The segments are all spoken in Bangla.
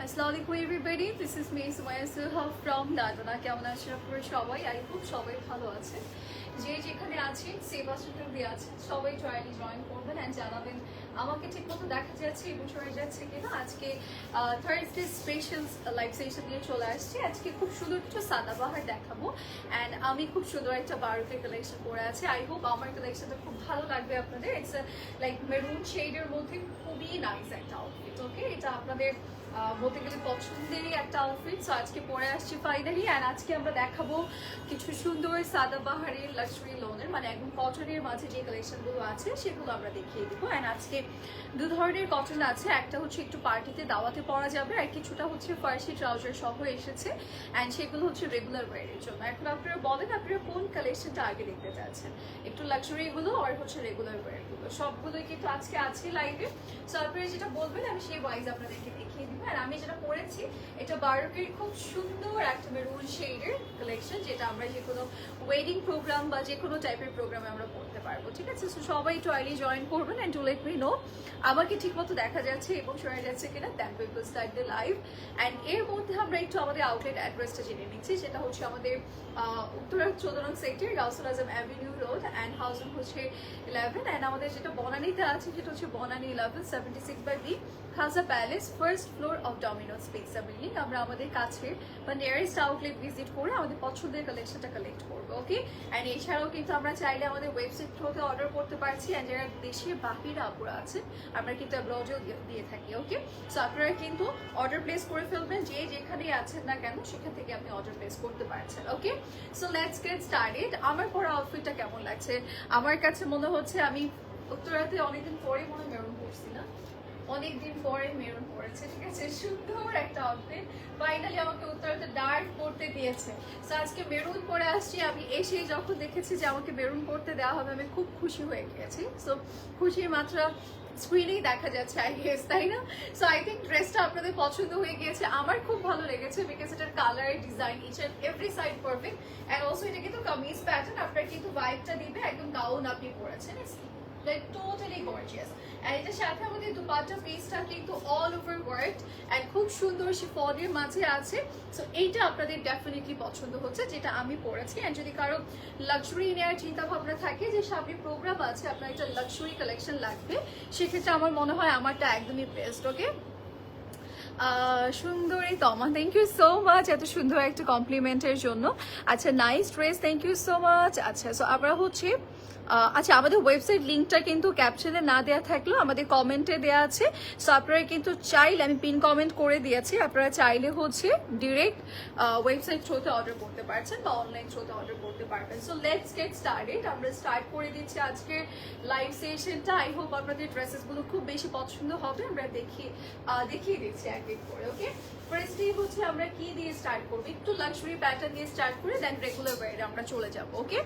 Assalamualaikum everybody, this is me Sumaya Suha from Dadana. কেমন আছেন আপনারা সবাই? আই হোপ সবাই ভালো আছেন। যে যেখানে আছেন সেবা সুযোগ আছেন সবাই ট্রায়ালি জয়েন করবেন এন্ড জানাবেন আমাকে ঠিকমতো দেখা যাচ্ছে এবং শোনা যাচ্ছে কিনা। আজকে থার্সডে স্পেশাল লাইভ সেশন নিয়ে চলে আসছি। আজকে খুব সুন্দর কিছু সাদাবাহার দেখাবো এন্ড আমি খুব সুন্দর একটা বারোকের কালেকশন পরে আছি। আই হোপ আমার কালেকশনটা খুব ভালো লাগবে আপনাদের। ইটস লাইক মেরুন শেডের মধ্যে খুবই নাইস একটা আউটফিট। ওকে, এটা আপনাদের বলতে গেলে পছন্দেরই একটা আউটফিট। সো আজকে পরে আসছি ফাইনালি অ্যান্ড আজকে আমরা দেখাবো কিছু সুন্দর সাদাবাহারের লাক্সারি লোনের মানে একদম কটনের মাঝে যে কালেকশনগুলো আছে সেগুলো আমরা দেখিয়ে দিব। অ্যান্ড আজকে দু ধরনের কটন আছে, একটা হচ্ছে একটু পার্টিতে দাওয়াতে পরা যাবে আর কিছুটা হচ্ছে ফার্সি ট্রাউজার সহ এসেছে অ্যান্ড সেগুলো হচ্ছে রেগুলার ওয়ারের জন্য। এখন আপনারা বলেন আপনারা কোন কালেকশনটা আগে দেখতে চাচ্ছেন, একটু লাক্সারিগুলো আর হচ্ছে রেগুলার ওয়ারগুলো, সবগুলোই কিন্তু আজকে আছে লাইভে। সো আপনারা যেটা বলবেন আমি সেই ওয়াইজ আপনাদেরকে দেখিয়ে দিব। আর আমি যেটা পরেছি এটা বারোকের খুব সুন্দর একটা মেরুন শেডের কালেকশন, যেটা আমরা যে কোনো ওয়েডিং প্রোগ্রাম বা যে কোনো টাইপের প্রোগ্রামে আমরা পড়তে পারবো। ঠিক আছে, সো সবাই একটু আর্লি জয়েন করবেন and to let me know আমাকে ঠিকমতো দেখা যাচ্ছে এবং শোনা যাচ্ছে কিনা। Then we will start the live. And এর মধ্যে আমরা একটু আমাদের আউটলেট অ্যাড্রেসটা জেনে নিচ্ছি। সেটা হচ্ছে আমাদের উত্তরা 14 নং sector Gausul Azam avenue road and housing হচ্ছে 11 অ্যান্ড আমাদের যেটা বনানীতে আছে যেটা হচ্ছে Banani 1176/B Khwaja palace, first floor of Domino's pizza building. আমরা আমাদের কাছে বা নিয়ারেস্ট আউটলেট ভিজিট করে আমাদের পছন্দের কালেকশনটা কালেক্ট করবো। ওকে, অ্যান্ড এছাড়াও কিন্তু আমরা চাইলে আমাদের ওয়েবসাইট থ্রুতে অর্ডার করতে পারছি অ্যান্ড যারা দেশের বাহিরে আপুরা আছেন আমরা কিন্তু অ্যাব্রডেও দিয়ে থাকি। ওকে, সো আপনারা কিন্তু অর্ডার প্লেস করে ফেলবেন, যে যেখানেই আছেন না কেন সেখান থেকে আপনি অর্ডার প্লেস করতে পারছেন। ওকে, সো লেটস গেট স্টার্টেড। আমার পরা আউটফিটটা কেমন লাগছে? আমার কাছে মনে হচ্ছে আমি উত্তরাতে অনেকদিন পরে মনে মেরুন পরছি না, অনেকদিন পরে মেরুন পরেছে। ঠিক আছে, সুন্দর একটা আউটফিট ফাইনালি আমাকে উত্তরাতে ডার্ক পরতে দিয়েছে। সো আজকে মেরুন পরে আসছি। আমি এসেই যখন দেখেছি যে আমাকে মেরুন পরতে দেওয়া হবে আমি খুব খুশি হয়ে গিয়েছি। সো খুশির মাত্রা স্ক্রিনেই দেখা যাচ্ছে আই গেস, তাই না? সো আই থিঙ্ক ড্রেসটা আপনাদের পছন্দ হয়ে গিয়েছে, আমার খুব ভালো লেগেছে বিকজ এটার colour, design, each and every side perfect. And also এটা কিন্তু কামিজ প্যাটার্ন, আপনার কিন্তু ভাইবটা দিবে একদম গাউন আপনি পরেছেন, like totally gorgeous. and এটার সাথে আমাদের দুপাট্টা পিসটা কিন্তু অল ওভার ওয়ার্ক এন্ড খুব সুন্দর শিফনের মাঝে আছে। সো এইটা আপনাদের ডেফিনেটলি পছন্দ হচ্ছে যেটা আমি পরেছি। এন্ড যদি কারো লাক্সারি নেওয়ার চিন্তা ভাবনা থাকে যে সামনে প্রোগ্রাম আছে আপনার একটা লাক্সারি কালেকশন লাগবে, সেক্ষেত্রে আমার মনে হয় আমারটা একদমই বেস্ট। ওকে, সুন্দরী তমা, থ্যাংক ইউ সো মাচ এত সুন্দর একটা কমপ্লিমেন্টের জন্য। আচ্ছা, nice dress, thank you so much. আচ্ছা, সো আমরা হচ্ছে আচ্ছা আমাদের ওয়েবসাইট লিঙ্কটা কিন্তু ক্যাপশনে না দেওয়া থাকলেও আমাদের কমেন্টে দেওয়া আছে। সো আপনারা কিন্তু চাইলে, আমি পিন কমেন্ট করে দিয়েছি, আপনারা চাইলে হচ্ছে ডিরেক্ট ওয়েবসাইট থ্রুতে অর্ডার করতে পারছেন বা অনলাইন থ্রুতে অর্ডার করতে পারবেন। So let's get started. আমরা স্টার্ট করে দিচ্ছি আজকের লাইভ সেশনটা। আই হোপ আপনাদের ড্রেসেসগুলো খুব বেশি পছন্দ হবে। আমরা দেখিয়ে দিচ্ছি এক এক করে। ওকে, ফার্স্টে হচ্ছে আমরা কি দিয়ে স্টার্ট করবো, একটু লাক্সারি প্যাটার্ন দিয়ে স্টার্ট করে দেন রেগুলার ওয়্যারে আমরা চলে যাবো। ওকে,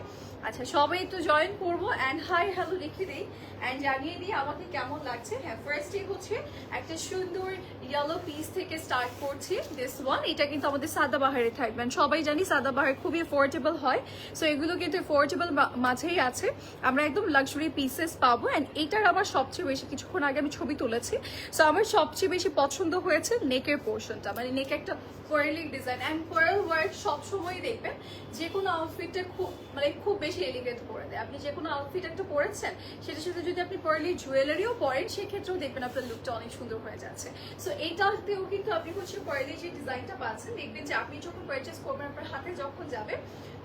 আচ্ছা সবাই একটু জয়েন করবো অ্যান্ড হাই হ্যালো লিখে দিই অ্যান্ড জানিয়ে দিই আমাকে কেমন লাগছে। হ্যাঁ, ফার্স্টে হচ্ছে একটা সুন্দর ইয়েলো পিস থেকে স্টার্ট করছি। দিস ওয়ান, এটা কিন্তু আমাদের সাদাবাহারে থাকবে। সবাই জানি সাদাবাহার খুবই অ্যাফোর্ডেবল হয়। সো এগুলো কিন্তু অ্যাফোর্ডেবল মাঝেই আছে, আমরা একদম লাক্সারি পিসেস পাবো। অ্যান্ড এইটার আমার সবচেয়ে বেশি, কিছুক্ষণ আগে আমি ছবি তুলেছি, সো আমার সবচেয়ে বেশি পছন্দ হয়েছে নেকের পোর্শনটা, মানে নেকে একটা pearly design and pearl work সবসময় দেখবেন যে কোনো আউটফিটে খুব বেশি এলিভেট করে দেয়। আপনি যে কোনো আউটফিট একটা পরেছেন সেটার সাথে যদি আপনি পার্লি জুয়েলারিও পরেন সেক্ষেত্রেও দেখবেন আপনার লুকটা অনেক সুন্দর হয়ে যাচ্ছে। সো এইটাতেও কিন্তু আপনি হচ্ছে পার্লি যে ডিজাইনটা পাচ্ছেন, দেখবেন যে আপনি যখন পারচেস করবেন আপনার হাতে যখন যাবে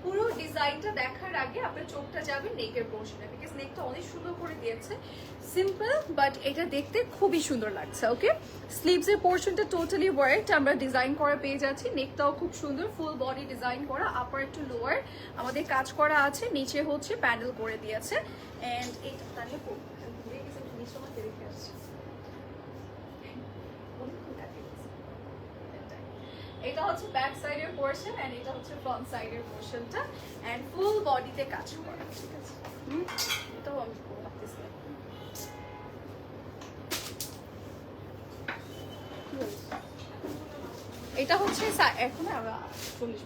পুরো ডিজাইনটা দেখার আগে আপনার চোখটা যাবে নেকের পোর্শনে, বিকজ নেকটা অনেক সুন্দর করে দিয়েছে। সিম্পল বাট এটা দেখতে খুবই সুন্দর লাগছে। ওকে, স্লিভস এর পোর্শনটা টোটালি ওয়ার্কড, আমরা ডিজাইন করা পেয়ে যাচ্ছি। নেকটাও খুব সুন্দর, ফুল বডি ডিজাইন করা, আপার টু লোয়ার আমাদের কাজ করা আছে, নিচে হচ্ছে প্যান্ডেল করে দিয়েছে। এন্ড এইটা দাঁড়িয়ে রেখে আসছে, এটা হচ্ছে ব্যাক সাইডের পোর্শন এন্ড এটা হচ্ছে ফ্রন্ট সাইডের পোর্শনটা এন্ড ফুল বডিতে কাজ করা। ঠিক আছে, এটাও আমি করতেছি। এটা হচ্ছে এখন আমরা 40,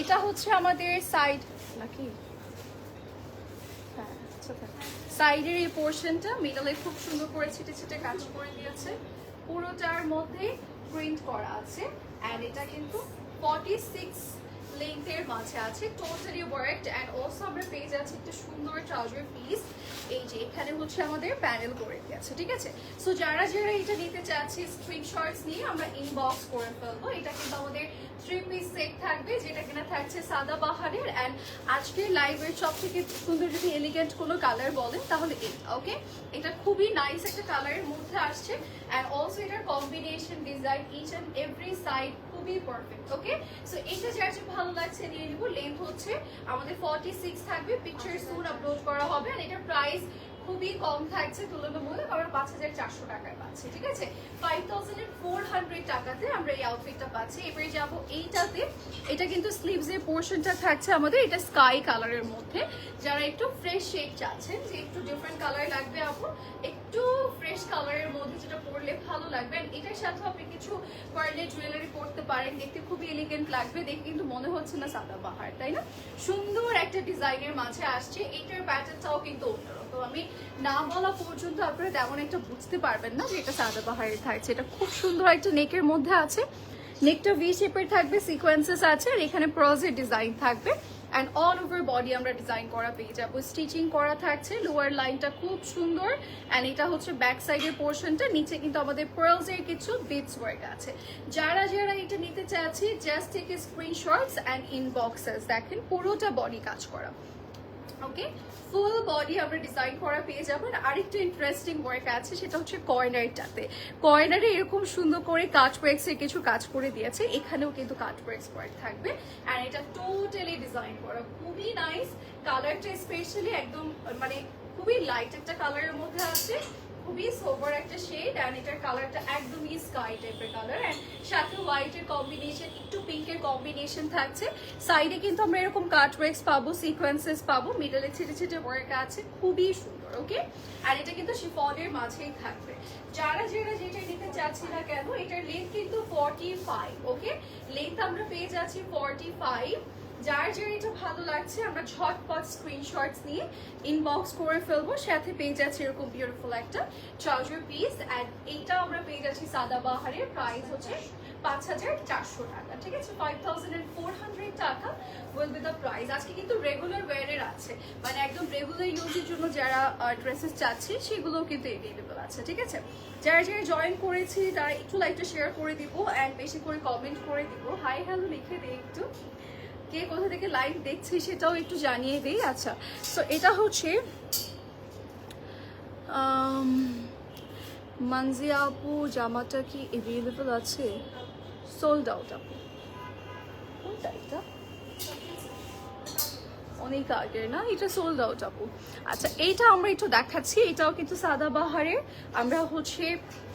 এটা হচ্ছে আমাদের সাইড নাকি, হ্যাঁ আচ্ছা সাইডের এই পোর্শনটা মিডলে খুব সুন্দর করে ছিটে ছিটে কাজ করে দিয়েছে, পুরোটার মধ্যে প্রিন্ট করা আছে। অ্যান্ড এটা কিন্তু 46 লেন্থের মাঝে আছে, টোটালি ওয়ার্কড। অ্যান্ড অলসো আমরা পেয়ে যাচ্ছি একটা সুন্দর ট্রাউজার পিস, এই যে এখানে হচ্ছে আমাদের প্যানেল করে দিয়েছে, ঠিক আছে। সো যারা যারা এটা নিতে চাচ্ছি স্ক্রিনশটস নিয়ে আমরা ইনবক্স করে ফেলবো। এটা কিন্তু আমাদের 3 পিস সেট থাকবে, যেটা কিনা থাকছে সাদা বাহারের। অ্যান্ড আজকের লাইভের সব থেকে সুন্দর যদি এলিগেন্ট কোনো কালার বলেন তাহলে এটা, ওকে। এটা খুবই নাইস একটা কালারের মধ্যে আসছে। অ্যান্ড অলসো এটার combination design each and every side খুবই পারফেক্ট, ওকে। সো এটা যার যে ভালো লাগছে নিয়ে নিব। লেন্থ হচ্ছে আমাদের 46 থাকবে, পিকচার সুন আপলোড করা হবে। আর এটার প্রাইস খুবই কম থাকছে তুলনামূলক, আমরা 5400 টাকায় পাচ্ছি, ঠিক আছে। 5400 টাকাতে আমরা এই আউটফিটটা পাচ্ছি। এবারে যাবো এইটাতে, এটা কিন্তু স্লিভস এর পোর্শনটা থাকছে আমাদের, এটা স্কাই কালারের মধ্যে। যারা একটু ফ্রেশ শেড চাচ্ছেন, যে একটু ডিফারেন্ট কালার লাগবে আপু, একটু ফ্রেশ কালারের মধ্যে যেটা পরলে ভালো লাগবে। এটার সাথে আপনি কিছু পার্লে জুয়েলারি পরতে পারেন, দেখতে খুবই এলিগেন্ট লাগবে। দেখে কিন্তু মনে হচ্ছে না সাদা বাহার, তাই না? সুন্দর একটা ডিজাইনের মাঝে আসছে। এটার প্যাটার্নটাও কিন্তু অন্যরকম, আমি না বলা পর্যন্ত আপনারা তেমন একটা বুঝতে পারবেন না যে এটা সাদা বাহারের থাকছে। এটা খুব সুন্দর একটা নেকের মধ্যে আছে, নেকটা ভি শেপের থাকবে, সিকোয়েন্সেস আছে, আর এখানে প্রজের ডিজাইন থাকবে। অ্যান্ড অল ওভার বডি আমরা ডিজাইন করা পেয়ে যাবো, স্টিচিং করা থাকছে। লোয়ার লাইনটা খুব সুন্দর। অ্যান্ড এটা হচ্ছে ব্যাক সাইডের পোর্শনটা, নিচে কিন্তু আমাদের পার্লসের কিছু বিটস ওয়ার্ক আছে। যারা যারা এটা নিতে চাচ্ছি just take screenshots and inboxes. দেখেন পুরোটা বডি কাজ করা, ওকে। ফুল বডি আমরা ডিজাইন করা পেয়ে যাবেন। আরেকটা ইন্টারেস্টিং ওয়ার্ক আছে, সেটা হচ্ছে কর্নারটাতে। কর্নারে এরকম সুন্দর করে কাট ওয়ার্কস এর কিছু কাজ করে দিয়েছে, এখানেও কিন্তু কাট ওয়ার্কস ওয়ার্ক থাকবে। অ্যান্ড এটা টোটালি ডিজাইন করা খুবই নাইস। কালারটা স্পেশালি একদম মানে খুবই লাইট একটা কালারের মধ্যে আছে, খুবই সোবার একটা শেড। অ্যান্ড এটার কালারটা একদমই স্কাই টাইপের কালার। অ্যান্ড সাথে হোয়াইটের কম্বিনেশন, একটু পিঙ্কের কম্বিনেশন থাকছে। সাইডে কিন্তু আমরা এরকম কাট ওয়ার্কস পাবো, সিকোয়েন্সেস পাবো, মিডলে ছিটে ছিটে ওয়ার্ক আছে, খুবই সুন্দর, ওকে। আর এটা কিন্তু শিফনের মাঝেই থাকবে। যারা যারা যেটা নিতে চাচ্ছি না কেন, এটার লেন্থ কিন্তু 45, ওকে। লেন্থ আমরা পেয়ে যাচ্ছি 45। যার যার এটা ভালো লাগছে আমরা ঝটপট স্ক্রিনশটস নিয়ে ইনবক্স করে ফেলবো। সাথে পেয়ে যাচ্ছে এরকম বিউটিফুল একটা ট্রাউজার পিস। অ্যান্ড এইটা আমরা পেয়ে যাচ্ছি সাদা বাহারের, প্রাইস হচ্ছে 5400 টাকা, ঠিক আছে। 5400 টাকা উইল বি দ্য প্রাইস। আজকে কিন্তু রেগুলার ওয়ারের আছে, মানে একদম রেগুলার ইউজের জন্য যারা ড্রেসেস চাচ্ছি সেগুলোও কিন্তু এভেলেবল আছে, ঠিক আছে। যারা যারা জয়েন করেছি তারা একটু লাইকটা শেয়ার করে দিব অ্যান্ড বেশি করে কমেন্ট করে দিব, হাই হ্যালো লিখে দিই একটু। কে কোথা থেকে লাইভ দেখছি সেটাও একটু জানিয়ে দিই। আচ্ছা, সো এটা হচ্ছে মানজিয়া আপু, জামাটা কি অ্যাভেলেবল আছে? সোল্ড আউট আপু, কোনটা এটা? অনেক আগের না, এটা সোল্ড আউট আপু। আচ্ছা, এইটা আমরা একটু দেখাচ্ছি। এটাও কিন্তু সাদা বাহারের, আমরা হচ্ছে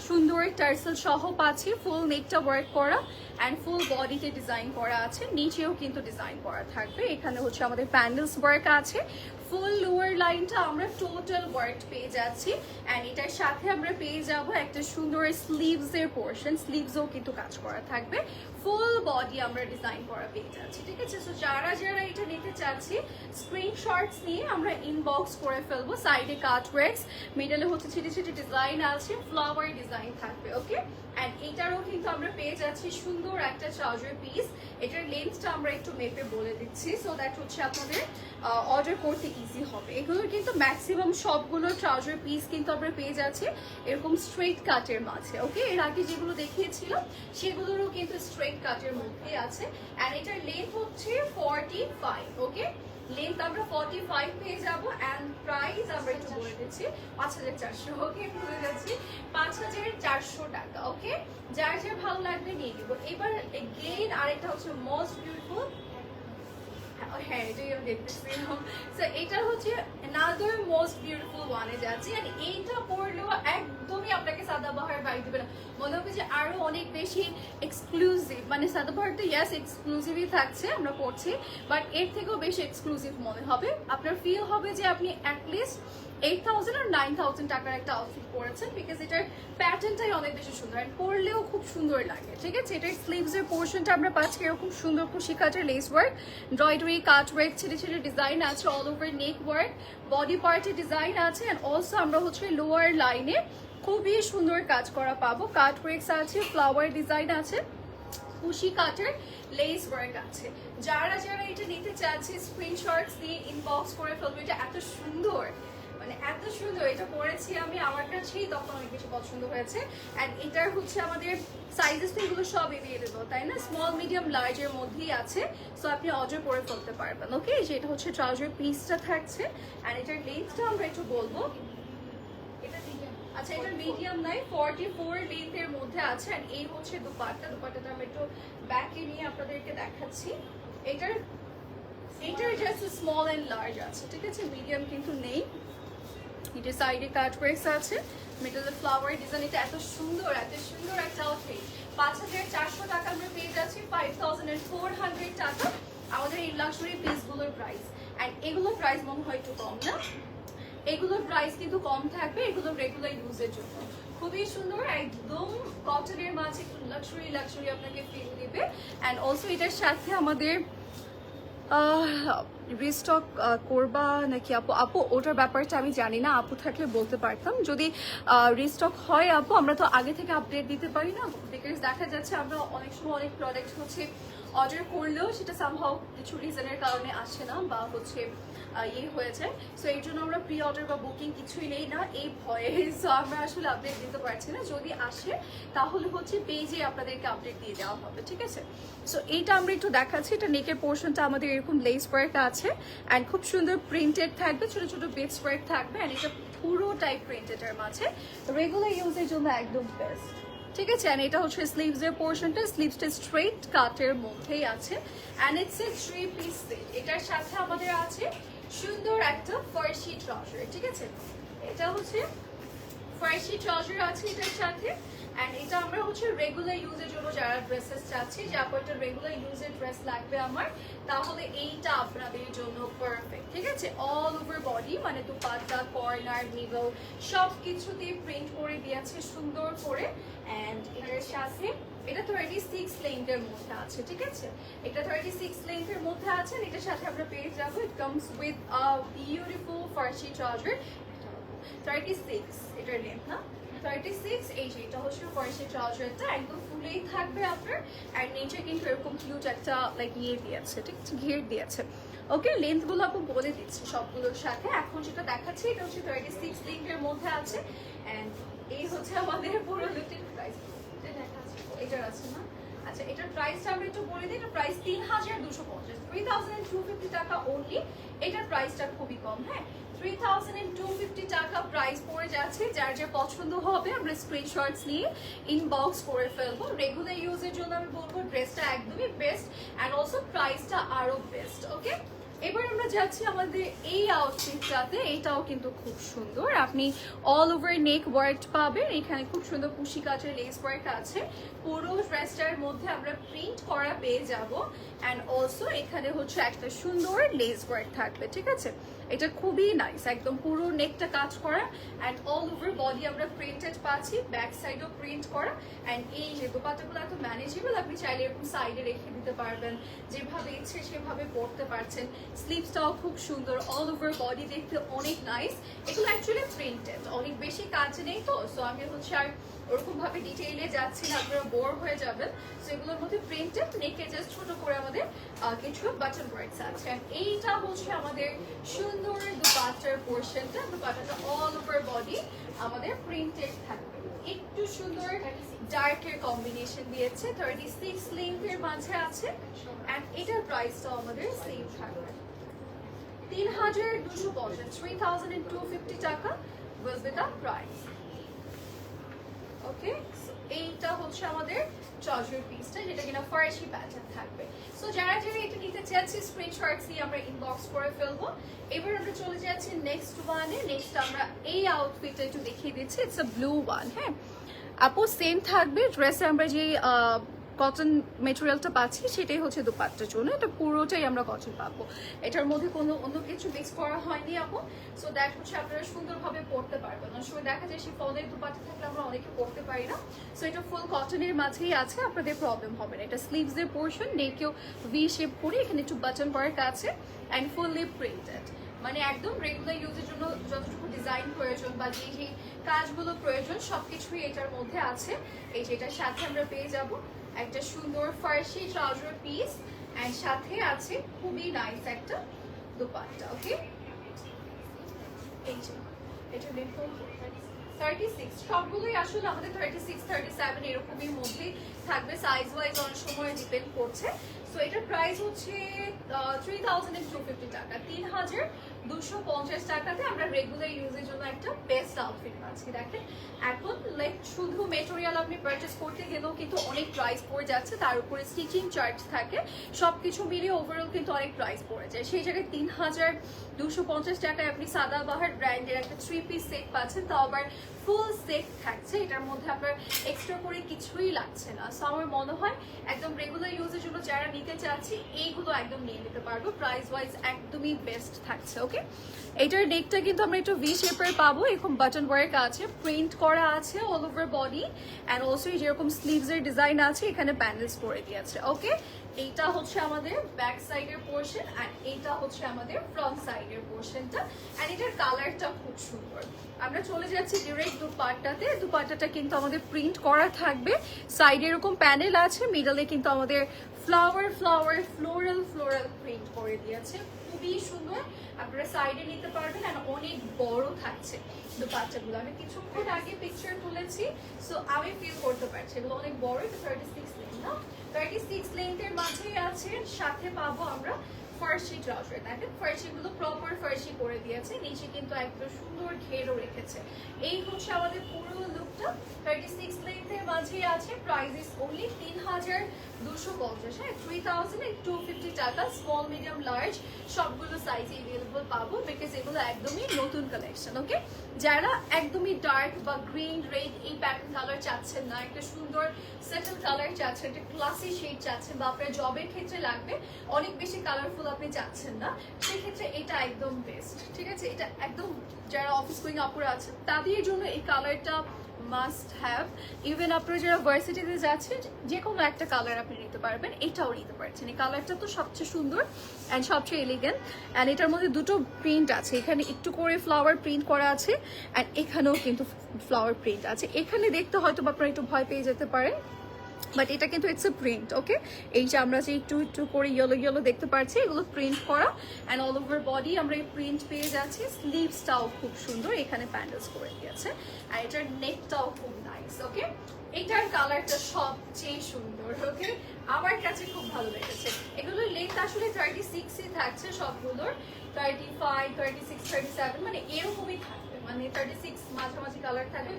সুন্দর টার্সেল সহ পাচ্ছি, ফুল নেকটা ওয়ার্ক করা অ্যান্ড ফুল বডিতে ডিজাইন করা আছে, নিচেও কিন্তু ডিজাইন করা থাকবে। এখানে হচ্ছে আমাদের প্যান্ডেলস ওয়ার্ক আছে। ফুল লোয়ার লাইনটা আমরা টোটাল ওয়ার্ক পেয়ে যাচ্ছি। অ্যান্ড এটার সাথে আমরা পেয়ে যাব একটা সুন্দর স্লিভস এর পোর্শন, স্লিভসও কিন্তু কাজ করা থাকবে। ফুল বডি আমরা ডিজাইন করা পেয়ে যাচ্ছি, ঠিক আছে। সো যারা যারা এটা নিতে চাচ্ছি স্ক্রিনশটস নিয়ে আমরা ইনবক্স করে ফেলবো। সাইডে কাট ওয়ার্কস, মিডলে হচ্ছে ছিটে ছিটে ডিজাইন আছে, ফ্লাওয়ার ডিজাইন থাকবে, ওকে। অ্যান্ড এটারও কিন্তু আমরা পেয়ে যাচ্ছি সুন্দর একটা ট্রাউজার পিস। এটার লেন্থটা আমরা একটু মেপে বলে দিচ্ছি, সো দ্যাট হচ্ছে আপনাদের অর্ডার করতে ইজি হবে। এগুলোর কিন্তু ম্যাক্সিমাম সবগুলো ট্রাউজার পিস কিন্তু আমরা পেয়ে যাচ্ছি এরকম স্ট্রেট কাটের মাঝে, ওকে। এর আগে যেগুলো দেখিয়েছিলাম সেগুলোরও কিন্তু স্ট্রেট কাটের মধ্যে আছে। অ্যান্ড এটার লেন্থ হচ্ছে 45, ওকে। লেন্থ আমরা 45 পেয়ে যাবো। অ্যান্ড প্রাইস আমরা একটু বলে দিচ্ছি 5400, ওকে। ভুলে যাচ্ছি 5400 টাকা, ওকে। যার যার ভালো লাগবে নিয়ে নিব। এবার এগেইন আরেকটা হচ্ছে মোস্ট বিউটিফুল, হ্যাঁ এটাই আমি দেখতেছিলাম। সো এটা হচ্ছে another most beautiful one এ যাচ্ছি। আর এইটা পরলেও একদমই আপনাকে সাদাবাহার বাড়ি দেবে না, মনে হবে যে আরো অনেক বেশি এক্সক্লুসিভ। মানে সাদাবাহার তো ইয়াস এক্সক্লুসিভই থাকছে আমরা পড়ছি, বাট এর থেকেও বেশি এক্সক্লুসিভ মনে হবে। আপনার ফিল হবে যে আপনি অ্যাটলিস্ট 8,000 আর 9,000 টাকার একটা আউটফিট পরেছেন, বিকজ এটার প্যাটার্নটাই অনেক বেশি সুন্দর অ্যান্ড পরলেও খুব সুন্দর লাগে। ঠিক আছে, এটার স্লিভসের পোর্শনটা আমরা পাচ্ছি এরকম সুন্দর খুশি কাটের লেস ওয়ার্ক, এমব্রয়ডারি, কাট ওয়ার্ক, ছেড়ে ছেড়ে ডিজাইন আছে, অল ওভার নেক ওয়ার্ক, বডি পার্টে ডিজাইন আছে, অ্যান্ড অলসো আমরা হচ্ছে লোয়ার লাইনে খুবই সুন্দর কাজ করা পাবো। কাট ওয়ার্কস আছে, ফ্লাওয়ার ডিজাইন আছে, কুশি কাটের লেস ওয়ার্ক আছে। যারা যারা এটা নিতে চাচ্ছে স্ক্রিনশটস দিয়ে ইনবক্স করে ফেলবো। এটা এত সুন্দর, মানে এত সুন্দর, এটা পরেছি আমি, আমার কাছেই তখন অনেক বেশি পছন্দ হয়েছে। অ্যান্ড এটার হচ্ছে আমাদের সাইজেস তো এগুলো সবই দিয়ে দেবো, তাই না? স্মল মিডিয়াম লার্জের মধ্যেই আছে, সো আপনি অর্ডার করে ফেলতে পারবেন। ওকে, যেটা হচ্ছে ট্রাউজার পিসটা থাকছে, অ্যান্ড এটার লেন্থটা আমরা একটু বলবো। আচ্ছা, এটা মিডিয়াম নাই, 44 লেন্থের মধ্যে আছে। আর এই হচ্ছে দুপাট্টাটা আমি একটু ব্যাকে নিয়ে আপনাদেরকে দেখাচ্ছি। এটার জাস্ট স্মল এন্ড লার্জ আছে, ঠিক আছে, মিডিয়াম কিন্তু নেই। এটার সাইডে কাট ওয়ার্কস আছে, মিডলে ফ্লাওয়ার ডিজাইন। এটা এত সুন্দর একটা আউটফিট। 5,400 টাকা আমরা পেয়ে যাচ্ছি 5,400 টাকা আমাদের এই লাক্সারি পিসগুলোর প্রাইস। অ্যান্ড এগুলোর প্রাইস মনে হয় একটু কম না, এগুলোর প্রাইস কিন্তু কম থাকবে, এগুলো রেগুলার ইউজের জন্য। খুবই সুন্দর, একদম কটনের মাঝে একটু লাক্সারি আপনাকে ফিল দিবে। অ্যান্ড অলসো এটার সাথে আমাদের রিস্টক করবা নাকি আপু? আপু ওটার ব্যাপারটা আমি জানি না, আপু থাকলে বলতে পারতাম। যদি রিস্টক হয় আপু, আমরা তো আগে থেকে আপডেট দিতে পারি না, বিকজ দেখা যাচ্ছে আমরা অনেক সময় অনেক প্রোডাক্ট হচ্ছে অর্ডার করলেও সেটা সামহাও কিছু রিজনের কারণে আসে না, বা হচ্ছে হয়ে যায়। সো এই জন্য আমরা প্রি অর্ডার বা বুকিং কিছুই নেই না এই ভয়ে। সো আমরা আসলে আপডেট দিতে পারছি না, যদি আসে তাহলে হচ্ছে পেজে আপনাদেরকে আপডেট দিয়ে দেওয়া হবে, ঠিক আছে? সো এইটা আমরা একটু দেখাচ্ছি। এটা নেকের পোর্শনটা আমাদের এরকম লেস ওয়ার্ক আছে, অ্যান্ড খুব সুন্দর প্রিন্টেড থাকবে, ছোট ছোট বিটস ওয়ার্ক থাকবে, অ্যান্ড এটা পুরো টাইপ প্রিন্টেডের মাঝে রেগুলার ইউজের জন্য একদম বেস্ট, ঠিক আছে? অ্যান্ড এটা হচ্ছে স্লিভসের পোর্শনটা, স্লিভসটা স্ট্রেট কাটের মধ্যেই আছে, and it's a 3 piece set. এটার সাথে আমাদের আছে সুন্দর একটা ফার্সি ট্রাউজার, ঠিক আছে? এটা হচ্ছে ফার্সি ট্রাউজার আছে এটার সাথে। অ্যান্ড এটা আমরা হচ্ছে রেগুলার ইউজের জন্য যারা ড্রেসেস চাচ্ছি, যে আপনার রেগুলার ইউজের ড্রেস লাগবে আমার, তাহলে এইটা আপনাদের জন্য পারফেক্ট, ঠিক আছে? অল ওভার বডি, মানে দুপাট্টা, কর্নার, মিডল সব কিছুতে প্রিন্ট করে দিয়েছে সুন্দর করে। অ্যান্ড এটার সাথে এটা 36 লেন্থের মধ্যে আছে, ঠিক আছে? এটা 36 লেন্থের মধ্যে আছে, এটার সাথে আমরা পেয়ে যাবো, it comes with a beautiful Farsi trouser. 36 এটার লেন্থ না, 36। এই যে এটা হচ্ছে ফার্সি ট্রাউজারটা, একদম ফুলেই থাকবে আপনার। আর নিচে কিন্তু এরকম কিউট একটা লাইক দিয়েছে, ঠিক আছে, ঘের দিয়েছে। ওকে, লেন্থ গুলো আপু বলে দিচ্ছি সবগুলোর সাথে। এখন যেটা দেখাচ্ছি এটা হচ্ছে 36 লেন্থের মধ্যে আছে। অ্যান্ড এই হচ্ছে আমাদের পুরো লুটের প্রাইস। এটার আছে না? আচ্ছা, এটার প্রাইসটা আমরা একটু বলে দিই। এটা প্রাইস 3,250, 3,250 টাকা অনলি। এটার প্রাইসটা খুবই কম, হ্যাঁ, 3,250 টাকা প্রাইস পড়ে যাচ্ছে। যার যা পছন্দ হবে আমরা স্ক্রিনশটস নিয়ে ইনবক্স করে ফেলবো। রেগুলার ইউজের জন্য আমি বলবো ড্রেসটা একদমই বেস্ট, অ্যান্ড অলসো প্রাইসটা আরো বেস্ট। ওকে, এবার আমরা যাচ্ছি আমাদের এই আউটফিটটাতে। এইটাও কিন্তু খুব সুন্দর, আপনি অল ওভার নেক ওয়ার্ক পাবেন। এখানে খুব সুন্দর কুশি কাচের লেস ওয়ার্ক আছে, পুরো ড্রেসটার মধ্যে আমরা প্রিন্ট করা পেয়ে যাব। অ্যান্ড অলসো এখানে হচ্ছে একটা সুন্দর লেস ওয়ার্ক থাকবে, ঠিক আছে? এটা খুবই নাইস, একদম পুরো নেকটা কাজ করা, অ্যান্ড অল ওভার বডি আমরা প্রিন্টেড পাচ্ছি, ব্যাক সাইডও প্রিন্ট করা। অ্যান্ড এই যে দোপাট্টাগুলো এত ম্যানেজেবল, আপনি চাইলে এরকম সাইডে রেখে দিতে পারবেন, যেভাবে ইচ্ছে সেভাবে পরতে পারছেন। স্লিভসটাও খুব সুন্দর, অল ওভার বডি দেখতে অনেক নাইস। এগুলো অ্যাকচুয়ালি প্রিন্টেড, অনেক বেশি কাজ নেই তো, সো আমি হচ্ছে আর ওরকম ভাবে ডিটেইলে যাচ্ছি না, আপনারা বোর হয়ে যাবেন। সো এগুলোর মধ্যে প্রিন্টেড, নেকে জাস্ট ছোট করে আমাদের কিছু বাটন ওয়ার্কস আছে। এইটা হচ্ছে আমাদের সুন্দর দুপাট্টার পোর্শনটা। দুপাট্টাটা অল ওভার বডি আমাদের প্রিন্টেড থাকবে, একটু সুন্দর ডার্কের কম্বিনেশন দিয়েছে, 36 লেন্থের মাঝে আছে। অ্যান্ড এটার প্রাইসটাও আমাদের সেম থাকবে 3,250, 3,250 টাকা was the price. ওকে, এইটা হচ্ছে আমাদের ট্রাউজার পিসটা, যেটা কিনা ফার্সি প্যাটার্ন থাকবে। সো যারা যারা এটা নিতে চাচ্ছি স্ক্রিনশটস দিয়ে আমরা ইনবক্স করে ফেলবো। এবার আমরা চলে যাচ্ছি নেক্সট ওয়ানে। নেক্সট আমরা এই আউটফিটটা একটু দেখিয়ে দিচ্ছি, ইটস আ ব্লু ওয়ান। হ্যাঁ আপু, সেম থাকবে ড্রেসে আমরা যে কটন মেটেরিয়ালটা পাচ্ছি সেটাই হচ্ছে দুপাট্টার জন্য, এটা পুরোটাই আমরা কটন পাবো, এটার মধ্যে কোনো অন্য কিছু মিক্স করা হয়নি আপু। সো দ্যাট হচ্ছে আপনারা সুন্দরভাবে পরতে পারবেন। অনেক সময় দেখা যায় শিফনের দুপাট্টা থাকলে আমরা অনেকে পরতে পারি না। সো এটা ফুল কটনের মাঝেই আছে, আপনাদের প্রবলেম হবে না। এটা স্লিভসের পোর্শন, নেকেও ভি শেপ করে এখানে একটু বাটন ওয়ার্ক আছে অ্যান্ড ফুললি প্রিন্টেড, মানে একদম রেগুলার ইউজের জন্য যতটুকু ডিজাইন প্রয়োজন বা যে যে কাজগুলো প্রয়োজন সবকিছুই এটার মধ্যে আছে। এই যে এটার সাথে আমরা পেয়ে যাব একটা সুন্দর ফার্সি ট্রাউজার পিস অ্যান্ড সাথে আছে খুবই নাইস একটা দুপাট্টা। ওকে, এই যে এটা দেখুন 36, সবগুলোই আসলে আমাদের 36, 37 এরকমই মধ্যে থাকবে, সাইজ ওয়াইজ অনেক সময় ডিপেন্ড করছে। সো এটার প্রাইস হচ্ছে 3250 টাকা, 3250 টাকাতে আমরা রেগুলার ইউজের জন্য একটা বেস্ট আউটফিট পাচ্ছি। দেখেন এখন লাইক শুধু মেটেরিয়াল আপনি পারচেস করতে গেলেও কিন্তু অনেক প্রাইস পড়ে যাচ্ছে, তার উপরে স্টিচিং চার্জ থাকে, সবকিছু মিলিয়ে ওভারঅল কিন্তু অনেক প্রাইস পড়ে যায়। সেই জায়গায় 3250 টাকায় আপনি সাদাবাহার ব্র্যান্ডের একটা 3 পিস সেট পাচ্ছেন, তাও আবার ফুল সেট থাকছে, এটার মধ্যে আপনার এক্সট্রা করে কিছুই লাগছে না। সো আমার মনে হয় একদম রেগুলার ইউজের জন্য যারা নিতে চাচ্ছি এইগুলো একদম নিয়ে নিতে পারবো, প্রাইস ওয়াইজ একদমই বেস্ট থাকছে। ওকে, এটার নেকটা কিন্তু আমরা একটু ভি শেপের পাবো, এরকম বাটন ওয়ার্ক আছে, প্রিন্ট করা আছে all over body and also যেরকম স্লিভসের ডিজাইন আছে এখানে প্যানেলস করে দিয়েছে। ওকে, এইটা হচ্ছে আমাদের ব্যাক সাইডের পোর্শন অ্যান্ড এইটা হচ্ছে আমাদের ফ্রন্ট সাইডের পোর্শনটা অ্যান্ড এটার কালারটা খুব সুন্দর। আমরা চলে যাচ্ছি ডিরেক্ট দুপাট্টাতে। দুপাট্টাটা কিন্তু আমাদের প্রিন্ট করা থাকবে, সাইডে এরকম প্যানেল আছে, মিডলে কিন্তু আমাদের ফ্লাওয়ার ফ্লোরাল প্রিন্ট করে দিয়েছে, খুবই সুন্দর। আপনারা সাইডে নিতে পারবেন আর অনেক বড় থাকছে দুপাট্টাগুলো। আমি কিছুক্ষণ আগে পিকচার তুলেছি, সো আমি ফিল করতে পারছি এগুলো অনেক বড়। এটা 36 লেন্থ না, 36 লেন্থের মাঝেই আছে, সাথে পাবো আমরা ফার্সি ট্রাউজার। দেখেন ফার্সিগুলো প্রপার ফার্সি করে দিয়েছে, নিচে কিন্তু একটা সুন্দর ঘেরও রেখেছে। এই হচ্ছে আমাদের পুরো লুকটা, 36 লেন্থের মাঝেই আছে, প্রাইস ইজ অনলি 3250, হ্যাঁ 3250 টাকা। স্মল মিডিয়াম লার্জ সবগুলো সাইজে অ্যাভেলেবল পাবো, বিকজ এগুলো একদমই নতুন কালেকশন। ওকে, যারা একদমই ডার্ক বা গ্রিন রেড এই প্যাটার্ন কালার চাচ্ছেন না, একটা সুন্দর সেটেল কালার চাচ্ছেন, একটা ক্লাসি শেড চাচ্ছেন, বা আপনার জবের ক্ষেত্রে লাগবে অনেক বেশি কালারফুল আপনি চাচ্ছেন না, সেক্ষেত্রে এটা একদম বেস্ট। ঠিক আছে, এটা একদম যারা অফিস গোয়িং আপুরা আছেন তাদের জন্য এই কালারটা মাস্ট হ্যাভ। ইভেন আপনারা যারা ভার্সিটিতে যাচ্ছেন যে কোনো একটা কালার আপনি নিতে পারবেন, এটাও নিতে পারছেন। এই কালারটা তো সবচেয়ে সুন্দর অ্যান্ড সবচেয়ে এলিগেন্ট অ্যান্ড এটার মধ্যে দুটো প্রিন্ট আছে, এখানে একটু করে ফ্লাওয়ার প্রিন্ট করা আছে অ্যান্ড এখানেও কিন্তু ফ্লাওয়ার প্রিন্ট আছে। এখানে দেখতে হয়তো আপনারা একটু ভয় পেয়ে যেতে পারেন, বাট এটা কিন্তু ইটস এ প্রিন্ট। ওকে, এই যে আমরা যে একটু একটু করে ইয়েলো দেখতে পাচ্ছি এগুলো প্রিন্ট করা অ্যান্ড অল ওভার বডি আমরা এই প্রিন্ট পেয়ে যাচ্ছি। স্লিভসটাও খুব সুন্দর, এখানে প্যান্ডেলস করে দিয়েছে আর এটার নেকটাও খুব নাইস। ওকে, এটার কালারটা সবচেয়ে সুন্দর। ওকে, আমার কাছে খুব ভালো লেগেছে। এগুলোর লেন্থ আসলে 36ই থাকছে সবগুলোর, 35, 36, 37 মানে এরকমই থাকবে, মানে 36 মাঝামাঝি কালার থাকবে,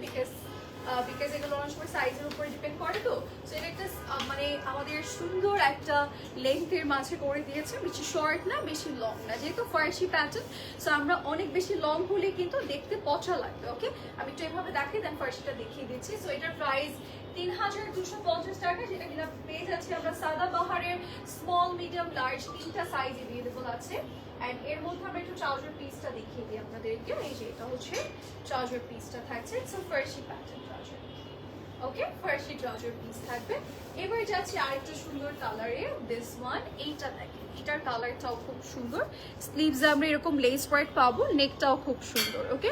বিকজ এগুলো অনেক সময় সাইজের উপরে ডিপেন্ড করে। তো সো এটা একটা মানে আমাদের সুন্দর একটা লেন্থের মাঝে করে দিয়েছে, বেশি শর্ট না বেশি লং না, যেহেতু ফার্সি প্যাটার্ন সো আমরা অনেক বেশি লং হলে কিন্তু দেখতে পচা লাগবে। ওকে, আমি একটু এভাবে দেখিয়ে দেন ফার্সিটা দেখিয়ে দিচ্ছি। সো এটার প্রাইস 3250 টাকা, যেটা কিনা পেয়ে যাচ্ছি আমরা সাদাবাহারের স্মল মিডিয়াম লার্জ তিনটা সাইজ অ্যাভেলেবল আছে। অ্যান্ড এর মধ্যে আমরা একটু ট্রাউজার পিসটা দেখিয়ে দিই আপনাদেরকে। এই যে এটা হচ্ছে ট্রাউজার পিসটা থাকছে, it's a Farsi pattern trouser. Okay, Farsi trouser piece থাকবে। এবার যাচ্ছি আরেকটা সুন্দর কালারে, দিস ওয়ান। এইটা দেখেন, এটার কালারটাও খুব সুন্দর, স্লিভস আমরা এরকম লেস ওয়ার্ক পাবো, নেকটাও খুব সুন্দর। ওকে,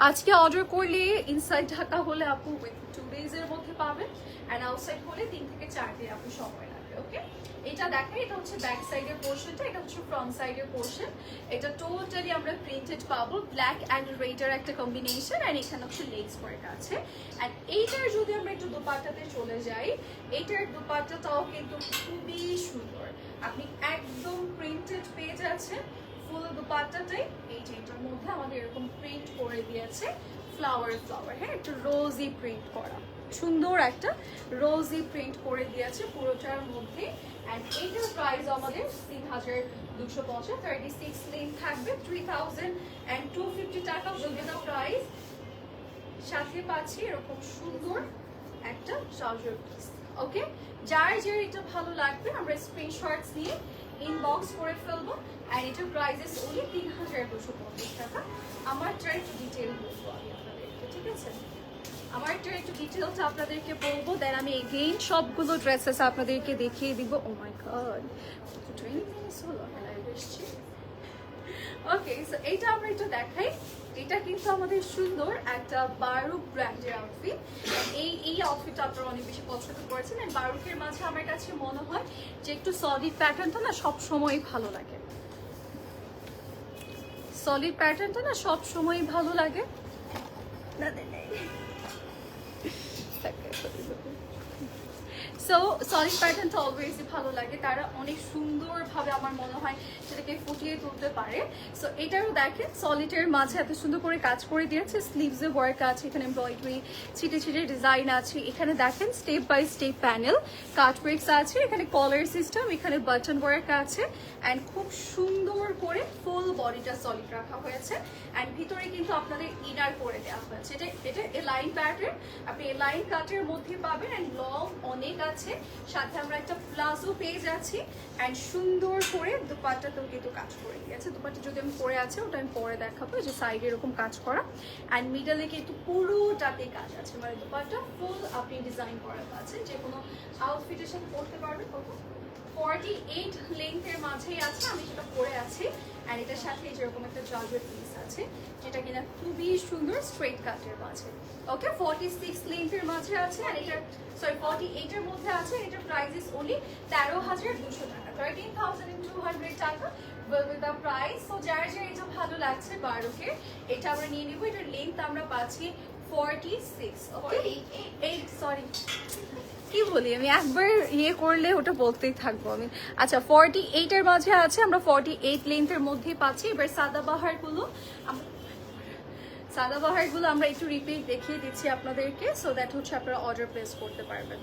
আজকে অর্ডার করলে ইনসাইড ঢাকা হলে আপু উইথ 2 ডেজের মধ্যে পাবেন অ্যান্ড আউটসাইড হলে 3 থেকে 4 দিন আপু সময় লাগবে। ওকে, এটা দেখেন, এটা হচ্ছে ব্যাক সাইডের পোর্শনটা, এটা হচ্ছে ফ্রন্ট সাইডের পোর্শন। এটা টোটালি আমরা প্রিন্টেড পাবো, ব্ল্যাক অ্যান্ড রেডের একটা কম্বিনেশন অ্যান্ড এখানে হচ্ছে লেগস ওয়ার্ক আছে। অ্যান্ড এইটার যদি আমরা একটু দোপাট্টাতে চলে যাই, এইটার দোপাট্টাটাও কিন্তু খুবই সুন্দর, আপনি একদম প্রিন্টেড পেয়ে যাচ্ছেন ফুল দোপাট্টাটাই। এই যে এটার মধ্যে আমাদের এরকম প্রিন্ট করে দিয়েছে ফ্লাওয়ার, হ্যাঁ একটু রোজি প্রিন্ট করা, সুন্দর একটা রোজি প্রিন্ট করে দিয়েছে পুরোটার মধ্যে। অ্যান্ড এইটার প্রাইস আমাদের 3250, 36 লেন্থ থাকবে, 3250 টাকা বলবে না প্রাইস। সাথে পাচ্ছি এরকম সুন্দর একটা ট্রাউজার পিস। ওকে, যার যার এটা ভালো লাগবে আমরা স্ক্রিনশটস নিয়ে ইনবক্স করে ফেলবো। অ্যান্ড এটার প্রাইসেস ওনলি ৩,২৫০ টাকা। আমারটা একটু ডিটেল বলবো আমি আপনাদেরকে, ঠিক আছে? আমারটা একটু ডিটেলস আপনাদেরকে বলবো, দেন আমি এগেইন সবগুলো ড্রেসেস আপনাদেরকে দেখিয়ে দিব। ও মাই গড, 20 মিনিটস হলো লাইভ এসছি। ওকে, সো এইটা আমরা একটু দেখাই। এটা কিন্তু আমাদের সুন্দর একটা বারুক ব্র্যান্ডের আউটফিট। এই আউটফিটটা আপনারা অনেক বেশি পছন্দ করেছেন। আর বারুকের মাঝে আমার কাছে মনে হয় যে একটু সলিড প্যাটার্নটা না সবসময় ভালো লাগে, সলিড প্যাটার্নটা না সবসময় ভালো লাগে। সো সলিড প্যাটার্নটা অলওয়েজই ভালো লাগে, তারা অনেক সুন্দরভাবে আমার মনে হয় সেটাকে ফুটিয়ে তুলতে পারে। সো এটারও দেখেন সলিডের মাঝে এত সুন্দর করে কাজ করে দিয়েছে, স্লিভসে ওয়ার্ক আছে, এখানে এমব্রয়ডারি ছিটে ছিটে ডিজাইন আছে, এখানে দেখেন step by step panel cut works আছে, এখানে কলার সিস্টেম, এখানে বাটন ওয়ার্ক আছে। অ্যান্ড খুব সুন্দর করে ফুল বডিটা সলিড রাখা হয়েছে। অ্যান্ড ভিতরে কিন্তু আপনাদের ইনার করে দেওয়া হয়েছে। এটা লাইন প্যাটার্ন, আপনি লাইন কাটের মধ্যে পাবেন। অ্যান্ড লং অনেক আছে, সাথে আমরা একটা প্লাজো পেয়ে যাচ্ছি। অ্যান্ড সুন্দর করে দুপাট্টাতেও কিন্তু কাজ করে দিয়েছে। দুপাট্টা যদি আমি পরে আছে ওটা আমি পরে দেখাবো, যে সাইডে এরকম কাজ করা। অ্যান্ড মিডলে কিন্তু পুরোটাতে কাজ আছে, মানে দুপাট্টা ফুল আপনি ডিজাইন করা আছে, যে কোনো আউটফিটের সাথে পরতে পারবেন। 48 লেন্থের মাঝেই আছে, আমি সেটা পরে আছি। অ্যান্ড এটার সাথে যেরকম একটা জর্জেট পিস আছে, যেটা কিনা খুবই সুন্দর স্ট্রেট কাটের মাঝে। ওকে, 46 লেন্থের মাঝে আছে। আর এটা 48 এর মধ্যে আছে। এটার প্রাইস ইজ ওনলি 13,200 টাকা, 13,200 টাকা উইথ দ্য প্রাইস। সো যার যার এটা ভালো লাগছে বারোকে, এটা আমরা নিয়ে নিব। এটার লেন্থ আমরা পাচ্ছি 46। ওকে, 8 সরি কি বলি আমি, একবার ইয়ে করলে ওটা বলতেই থাকবো আমি। আচ্ছা, 48 এর মাঝে আছে, আমরা 48 লেন্থের মধ্যেই পাচ্ছি। এবার সাদাবাহারগুলো আমরা একটু রিপিট দেখিয়ে দিচ্ছি আপনাদেরকে, সো দ্যাট হচ্ছে আপনারা অর্ডার প্লেস করতে পারবেন।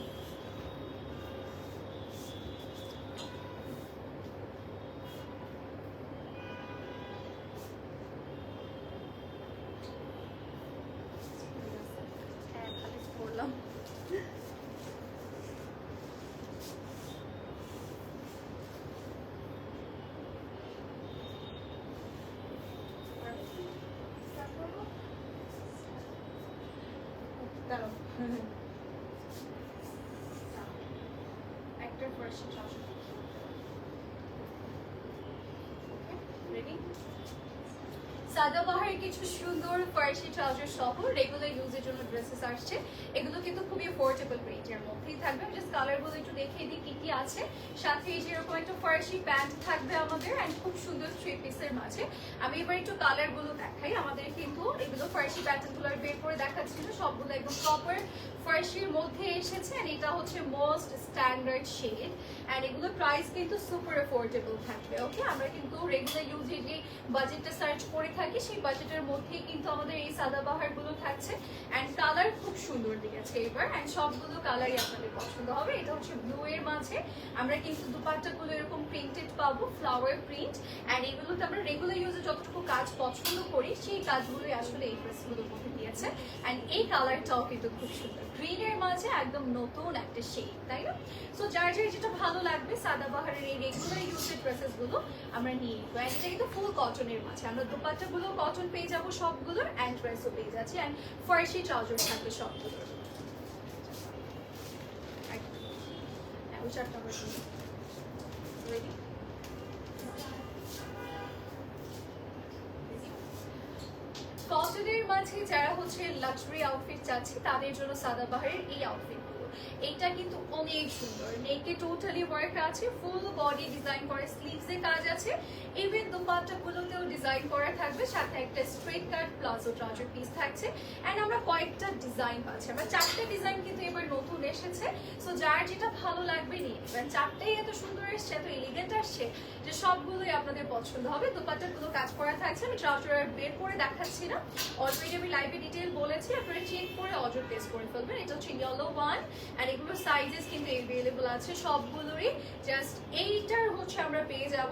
সাদাবাহারের কিছু সুন্দর ফার্সি ট্রাউজার সহ রেগুলার ইউজের জন্য ড্রেসেস আসছে। এগুলো কিন্তু খুবই অ্যাফোর্ডেবল রেঞ্জের মধ্যেই থাকবে। জাস্ট কালারগুলো একটু দেখিয়ে দিই কি কি আছে। সাথে এই যেরকম একটা ফার্সি প্যান্ট থাকবে আমাদের, অ্যান্ড খুব সুন্দর থ্রি পিসের মাঝে। আমি এবার একটু কালারগুলো দেখাই। আমাদের কিন্তু এগুলো ফার্সি প্যাটার্নগুলো বের করে দেখাচ্ছিল, সবগুলো একদম প্রপার ফার্সির মধ্যে এসেছে। অ্যান্ড এটা হচ্ছে মোস্ট স্ট্যান্ডার্ড শেড। অ্যান্ড এগুলোর প্রাইস কিন্তু সুপার অ্যাফোর্ডেবল থাকবে। ওকে, আমরা কিন্তু রেগুলার ইউজে যে বাজেটটা সার্চ করে থাকি, সেই বাজেটের মধ্যেই কিন্তু আমাদের এই সাদাবাহারগুলো থাকছে। অ্যান্ড কালার খুব সুন্দর দিয়েছে এবার। অ্যান্ড সবগুলো কালারই আপনাদের পছন্দ হবে। এটা হচ্ছে ব্লু এর মাঝে। আমরা কিন্তু দুপাট্টাগুলো এরকম প্রিন্টেড পাবো, ফ্লাওয়ার প্রিন্ট। অ্যান্ড এগুলোতে আমরা রেগুলার ইউজে যতটুকু কাজ পছন্দ করি, সেই কাজগুলোই আসলে এই ড্রেসগুলোর মধ্যে দিয়েছে। অ্যান্ড এই কালারটাও কিন্তু খুব সুন্দর, গ্রিনের মাঝে একদম নতুন একটা শেড, তাই না? সো যার যার যেটা ভালো লাগবে, সাদাবাহারের এই রেগুলার ইউজের ড্রেসেসগুলো আমরা নিয়ে নিবো। অ্যান্ড এটা কিন্তু ফুল কটনের মাঝে, আমরা দুপাট্টাগুলো কটন পেয়ে যাবো সবগুলোর, অ্যান্ড ড্রেসও পেয়ে যাচ্ছি। অ্যান্ড ফার্সি ট্রাউজার থাকবে সবগুলোর। রেডি? কটনের মাঝে যারা হচ্ছে লাক্সারি আউটফিট চাচ্ছে, তাদের জন্য সাদাবাহারের এই আউটফিটগুলো। এইটা কিন্তু অনেক সুন্দর, নেকে টোটালি ওয়ার্ক আছে, ফুল বডি ডিজাইন করে, স্লিভসে কাজ আছে, ইভেন দুপাট্টাগুলোতেও ডিজাইন করা থাকবে, সাথে একটা স্ট্রেট কাট প্লাজো ট্রাউজার পিস থাকছে। অ্যান্ড আমরা কয়েকটা ডিজাইন পাচ্ছি, আমরা 4টে ডিজাইন কিন্তু এবার নতুন এসেছে। সো যার যেটা ভালো লাগবে নিয়ে নেবেন। 4টেই এত সুন্দর এসছে, এত এলিগেন্ট আসছে, যে সবগুলোই আপনাদের পছন্দ হবে। দুপাট্টাগুলো কাজ করা থাকছে। আমি ট্রাউজার বের করে দেখাচ্ছি না, অলরেডি আমি লাইভে ডিটেল বলেছি, আপনারা চেক করে অর্ডার প্লেস করে ফেলবেন। এটা হচ্ছে ইয়েলো ওয়ান, অ্যান্ড এগুলোর সাইজেস কিন্তু এভেলেবল আছে সবগুলোরই। জাস্ট এইটার হচ্ছে আমরা পেয়ে যাব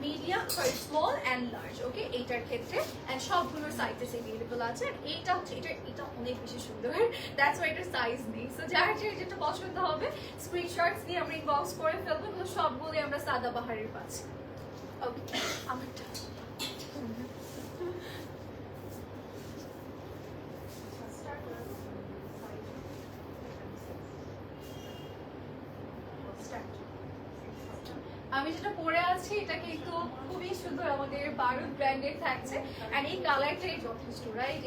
medium, sorry small and large, okay এইটার ক্ষেত্রে, অ্যান্ড সবগুলোর সাইজেস এভেলেবল আছে। আর এইটা হচ্ছে এটা অনেক বেশি সুন্দর, দ্যাটস ওয়াই এটার সাইজ নেই। সো যার যেটা পছন্দ হবে স্ক্রিনশটস দিয়ে আমরা ইনবক্স করে ফেলবো। এগুলো সবগুলোই আমরা সাদাবাহারের পাচ্ছি। ওকে আমারটা আমি যেটা পরে আছি এটা কিন্তু খুবই সুন্দর, আমাদের বারুদ ব্র্যান্ডের থাকছে। অ্যান্ড এই কালারটাই যথেষ্ট, রাইট?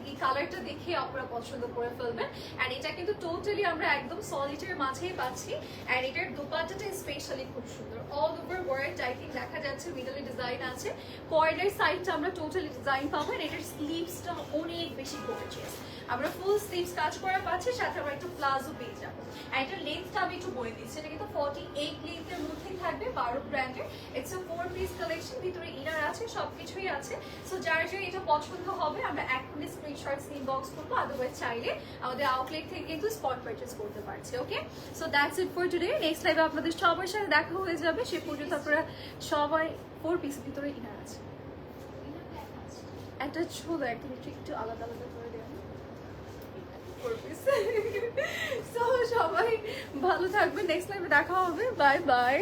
এই কালারটা দেখে আপনারা পছন্দ করে ফেলবেন। অ্যান্ড এটা কিন্তু টোটালি আমরা একদম সলিডের মাঝেই পাচ্ছি। অ্যান্ড এটার দোপাট্টাটা স্পেশালি খুব সুন্দর, all over work I think দেখা যাচ্ছে, মিডলে ডিজাইন আছে, কর্নার সাইডটা আমরা টোটালি ডিজাইন পাবো। আর এটার স্লিভসটা অনেক বেশি গর্জিয়াস, আমরা ফুল স্লিভস কাজ করা পাচ্ছি, সাথে আমরা একটু প্লাজো পেয়ে যাবো। আর এটার লেন্থটা আমি একটু বলে দিচ্ছি, এটা কিন্তু 48 লেন্থের মধ্যেই থাকবে, বারুদ ব্র্যান্ডের। ইটস আ 4 পিস কালেকশন, ভিতরে ইনার আছে, সবকিছুই আছে। সো যার এটা পছন্দ হবে আমরা এখনই স্ক্রিনশটস ইনবক্স করবো, আদারওয়াইজ চাইলে আমাদের আউটলেট থেকে কিন্তু স্পট পারচেজ করতে পারছি। Okay, so that's it for today. Next লাইভে আপনাদের সবার সাথে দেখা হয়ে যাবে, সে পর্যন্ত আপনারা সবাই 4 পিস ভিতরে ইনার আছে, একটা ছোট একদম একটু আলাদা আলাদা করে দেওয়া। সো সবাই ভালো থাকবেন, নেক্সট লাইভে দেখা হবে, বাই বাই।